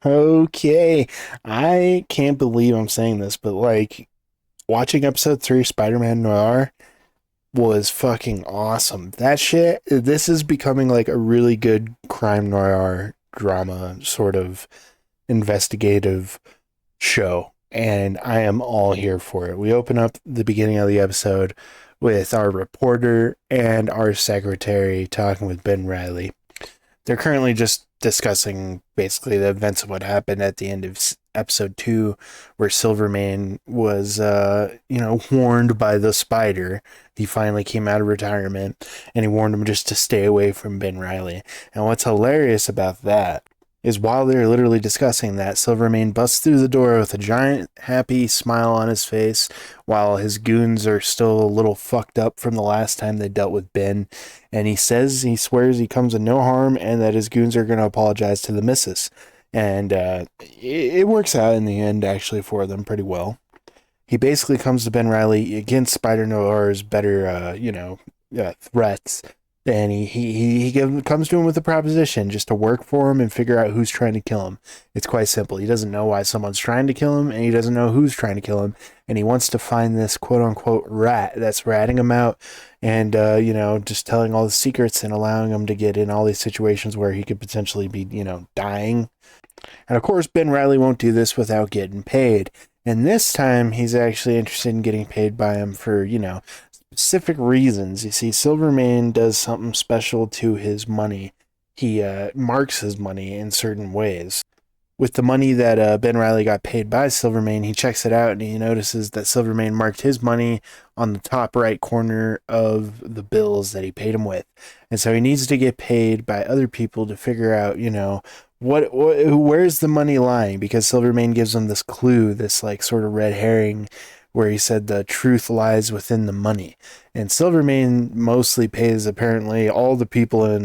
Okay, I can't believe I'm saying this, but like watching episode 3 Spider-Man Noir was fucking awesome. That shit, this is becoming like a really good crime noir drama sort of investigative show, and I am all here for it. We open up the beginning of the episode with our reporter and our secretary talking with Ben Riley. They're currently just discussing basically the events of what happened at the end of episode 2, where Silvermane was warned by the Spider. He finally came out of retirement, and he warned him just to stay away from Ben Riley. And what's hilarious about that is while they're literally discussing that, Silvermane busts through the door with a giant happy smile on his face, while his goons are still a little fucked up from the last time they dealt with Ben. And he swears he comes with no harm, and that his goons are going to apologize to the missus. And it works out in the end, actually, for them pretty well. He basically comes to Ben Riley against Spider-Noir's better, threats, and comes to him with a proposition just to work for him and figure out who's trying to kill him. It's quite simple. He doesn't know why someone's trying to kill him, and he doesn't know who's trying to kill him, and he wants to find this quote-unquote rat that's ratting him out and, just telling all the secrets and allowing him to get in all these situations where he could potentially be, dying. And of course, Ben Riley won't do this without getting paid. And this time, he's actually interested in getting paid by him for, specific reasons. You see, Silvermane does something special to his money. He marks his money in certain ways. With the money that Ben Riley got paid by Silvermane, he checks it out and he notices that Silvermane marked his money on the top right corner of the bills that he paid him with. And so he needs to get paid by other people to figure out, where's the money lying? Because Silvermane gives him this clue, this like sort of red herring, where he said the truth lies within the money. And Silvermane mostly pays apparently all the people in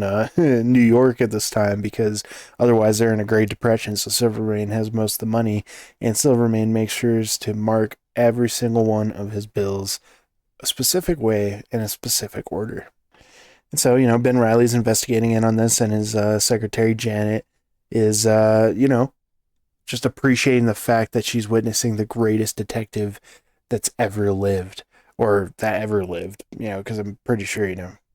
New York at this time, because otherwise they're in a Great Depression. So Silvermane has most of the money, and Silvermane makes sure to mark every single one of his bills a specific way in a specific order. And so, Ben Riley's investigating in on this, and his secretary Janet is, just appreciating the fact that she's witnessing the greatest detective that's ever lived, or that ever lived, because I'm pretty sure,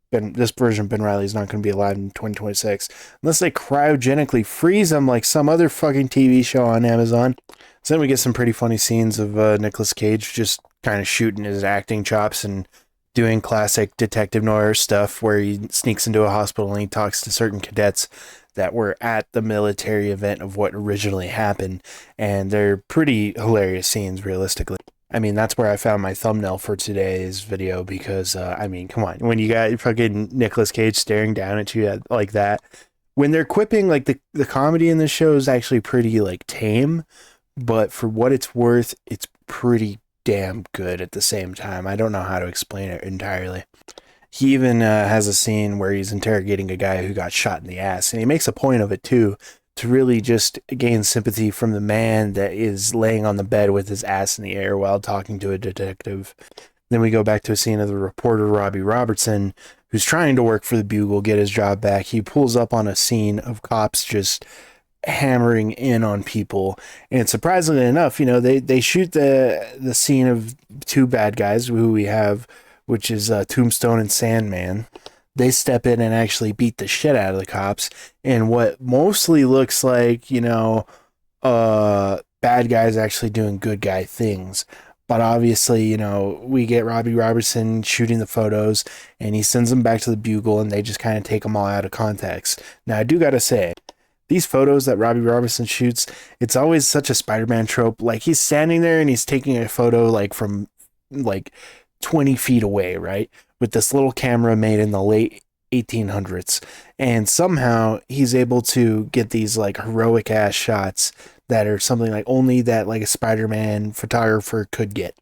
this version of Ben Riley is not going to be alive in 2026 unless they cryogenically freeze him like some other fucking TV show on Amazon. So then we get some pretty funny scenes of Nicolas Cage just kind of shooting his acting chops and doing classic detective noir stuff, where he sneaks into a hospital and he talks to certain cadets that were at the military event of what originally happened, and they're pretty hilarious scenes, realistically. I mean, that's where I found my thumbnail for today's video, because, come on. When you got fucking Nicolas Cage staring down at you like that, when they're quipping, like, the comedy in this show is actually pretty, like, tame, but for what it's worth, it's pretty damn good at the same time. I don't know how to explain it entirely. He even has a scene where he's interrogating a guy who got shot in the ass, and he makes a point of it, too, to really just gain sympathy from the man that is laying on the bed with his ass in the air while talking to a detective. Then we go back to a scene of the reporter Robbie Robertson, who's trying to work for the Bugle, get his job back. He pulls up on a scene of cops just hammering in on people, and surprisingly enough, they shoot the scene of two bad guys who we have, which is Tombstone and Sandman. They step in and actually beat the shit out of the cops in what mostly looks like, bad guys actually doing good guy things. But obviously, we get Robbie Robertson shooting the photos, and he sends them back to the Bugle, and they just kind of take them all out of context. Now, I do got to say, these photos that Robbie Robertson shoots, it's always such a Spider-Man trope. Like, he's standing there and he's taking a photo like from like 20 feet away, right? With this little camera made in the late 1800s. And somehow he's able to get these like heroic ass shots that are something like only that like a Spider-Man photographer could get.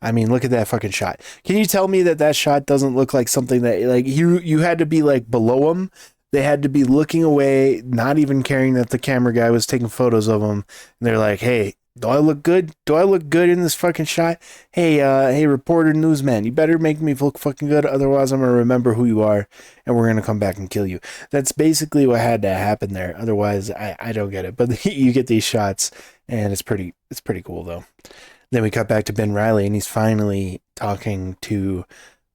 I mean, look at that fucking shot. Can you tell me that that shot doesn't look like something that like you had to be like below him? They had to be looking away, not even caring that the camera guy was taking photos of them. And they're like, hey, Do I look good? Do I look good in this fucking shot? Hey, reporter, newsman, you better make me look fucking good, otherwise I'm gonna remember who you are, and we're gonna come back and kill you. That's basically what had to happen there. Otherwise, I don't get it. But you get these shots, and it's pretty cool though. Then we cut back to Ben Riley, and he's finally talking to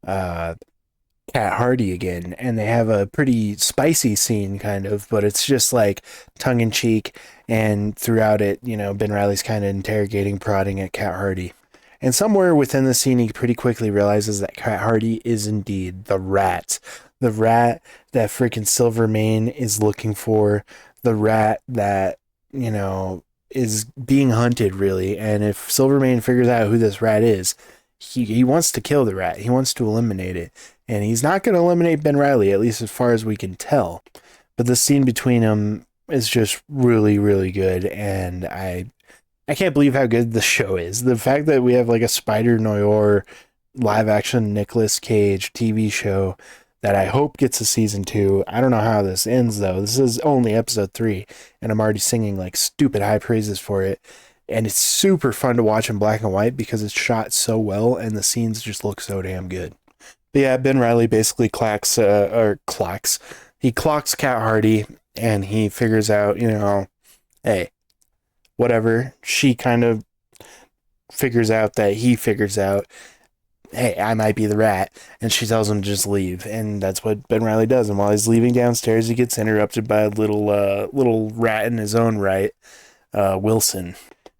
uh, Cat Hardy again, and they have a pretty spicy scene, kind of, but it's just like tongue in cheek. And throughout it, Ben Riley's kind of interrogating, prodding at Cat Hardy. And somewhere within the scene, he pretty quickly realizes that Cat Hardy is indeed the rat that freaking Silvermane is looking for, the rat that is being hunted, really. And if Silvermane figures out who this rat is, he wants to kill the rat. He wants to eliminate it. And he's not going to eliminate Ben Riley, at least as far as we can tell. But the scene between them is just really, really good. And I can't believe how good the show is. The fact that we have like a Spider-Noir live action Nicolas Cage TV show that I hope gets a season 2. I don't know how this ends though. This is only episode 3, and I'm already singing like stupid high praises for it. And it's super fun to watch in black and white because it's shot so well and the scenes just look so damn good. But yeah, Ben Riley basically he clocks Cat Hardy, and he figures out, hey, whatever. She kind of figures out that he figures out, hey, I might be the rat, and she tells him to just leave, and that's what Ben Riley does. And while he's leaving downstairs, he gets interrupted by a little rat in his own right, Wilson.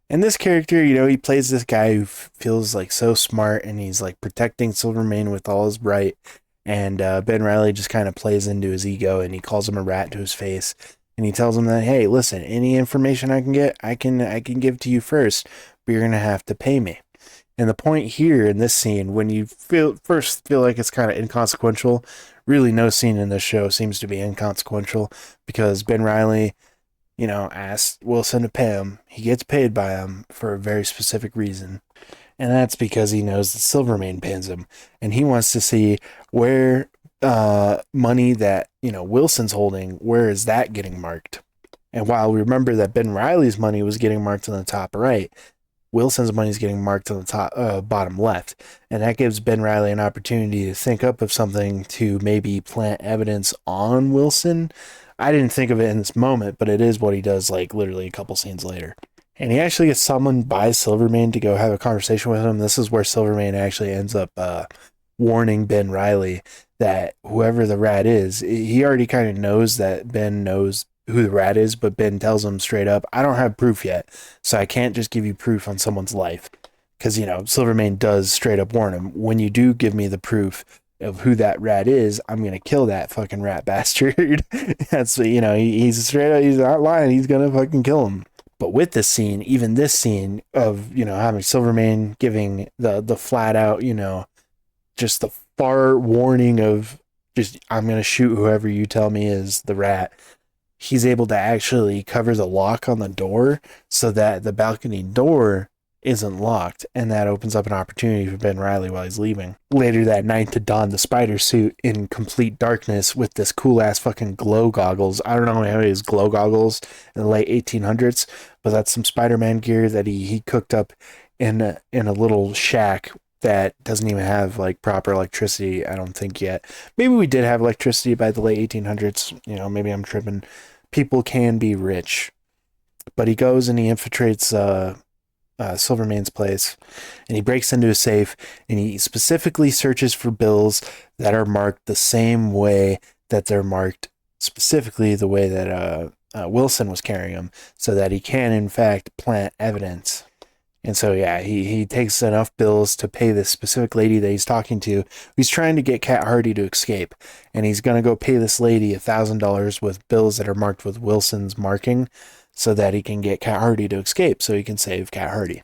And this character, he plays this guy who feels like so smart, and he's like protecting Silvermane with all his right. And Ben Riley just kind of plays into his ego, and he calls him a rat to his face. And he tells him that, hey, listen, any information I can get, I can give to you first, but you're gonna have to pay me. And the point here in this scene, when you first feel like it's kind of inconsequential, really no scene in this show seems to be inconsequential, because Ben Riley, asks Wilson to pay him. He gets paid by him for a very specific reason. And that's because he knows that Silvermane pays him. And he wants to see where money that, Wilson's holding, where is that getting marked? And while we remember that Ben Riley's money was getting marked on the top right, Wilson's money is getting marked on the top bottom left. And that gives Ben Riley an opportunity to think up of something to maybe plant evidence on Wilson. I didn't think of it in this moment, but it is what he does, like, literally a couple scenes later. And he actually gets summoned by Silvermane to go have a conversation with him. This is where Silvermane actually ends up warning Ben Riley that whoever the rat is, he already kind of knows that Ben knows who the rat is, but Ben tells him straight up, I don't have proof yet, so I can't just give you proof on someone's life. Because, Silvermane does straight up warn him, when you do give me the proof of who that rat is, I'm gonna kill that fucking rat bastard. That's, he's straight up, he's not lying, he's gonna fucking kill him. But with this scene, even this scene of, having Silvermane giving the flat out, just the far warning of just, I'm gonna shoot whoever you tell me is the rat, he's able to actually cover the lock on the door so that the balcony door isn't locked, and that opens up an opportunity for Ben Riley while he's leaving later that night to don the spider suit in complete darkness with this cool ass fucking glow goggles. I don't know how he has glow goggles in the late 1800s, but that's some Spider-Man gear that he cooked up in a little shack that doesn't even have like proper electricity, I don't think, yet. Maybe we did have electricity by the late 1800s, maybe I'm tripping. People can be rich. But he goes and he infiltrates Silvermane's place, and he breaks into a safe, and he specifically searches for bills that are marked the same way that they're marked, specifically the way that Wilson was carrying them, so that he can in fact plant evidence. And so yeah, he takes enough bills to pay this specific lady that he's talking to. He's trying to get Cat Hardy to escape, and he's gonna go pay this lady $1,000 with bills that are marked with Wilson's marking, so that he can get Cat Hardy to escape, so he can save Cat Hardy.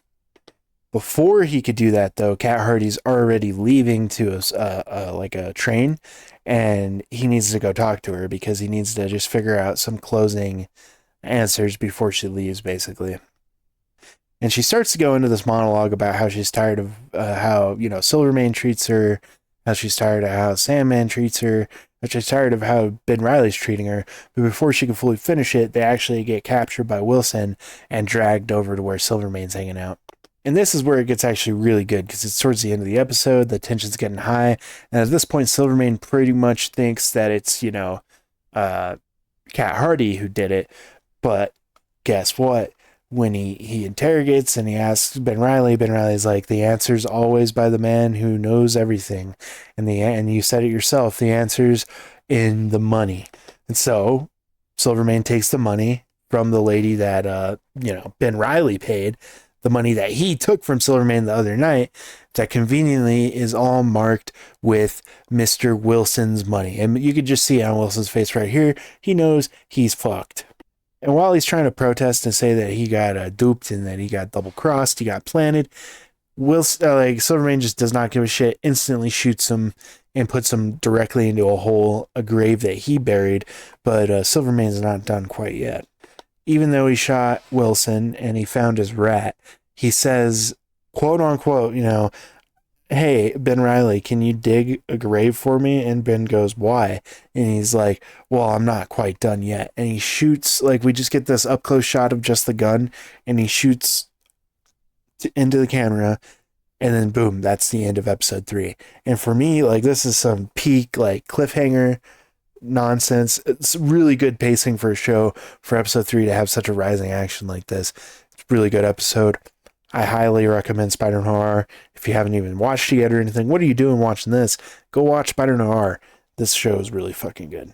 Before he could do that, though, Cat Hardy's already leaving to a train, and he needs to go talk to her because he needs to just figure out some closing answers before she leaves, basically. And she starts to go into this monologue about how she's tired of how Silvermane treats her, how she's tired of how Sandman treats her, which is tired of how Ben Riley's treating her. But before she can fully finish it, they actually get captured by Wilson and dragged over to where Silvermane's hanging out. And this is where it gets actually really good because it's towards the end of the episode. The tension's getting high. And at this point, Silvermane pretty much thinks that it's, Cat Hardy who did it. But guess what? When he interrogates and he asks Ben Riley's like, the answer's always by the man who knows everything. And you said it yourself, the answer's in the money. And so Silvermane takes the money from the lady that, Ben Riley paid, the money that he took from Silvermane the other night, that conveniently is all marked with Mr. Wilson's money. And you could just see it on Wilson's face right here. He knows he's fucked. And while he's trying to protest and say that he got duped and that he got double crossed, he got planted, Silvermane just does not give a shit, instantly shoots him and puts him directly into a grave that he buried. But Silvermane's not done quite yet. Even though he shot Wilson and he found his rat, he says, quote unquote, hey, Ben Riley, can you dig a grave for me? And Ben goes, why? And he's like, well, I'm not quite done yet. And he shoots, we just get this up close shot of just the gun, and he shoots into the camera, and then boom, that's the end of episode 3. And for me, this is some peak, cliffhanger nonsense. It's really good pacing for a show for episode 3 to have such a rising action like this. It's a really good episode. I highly recommend Spider-Noir. If you haven't even watched it yet or anything, what are you doing watching this? Go watch Spider-Noir. This show is really fucking good.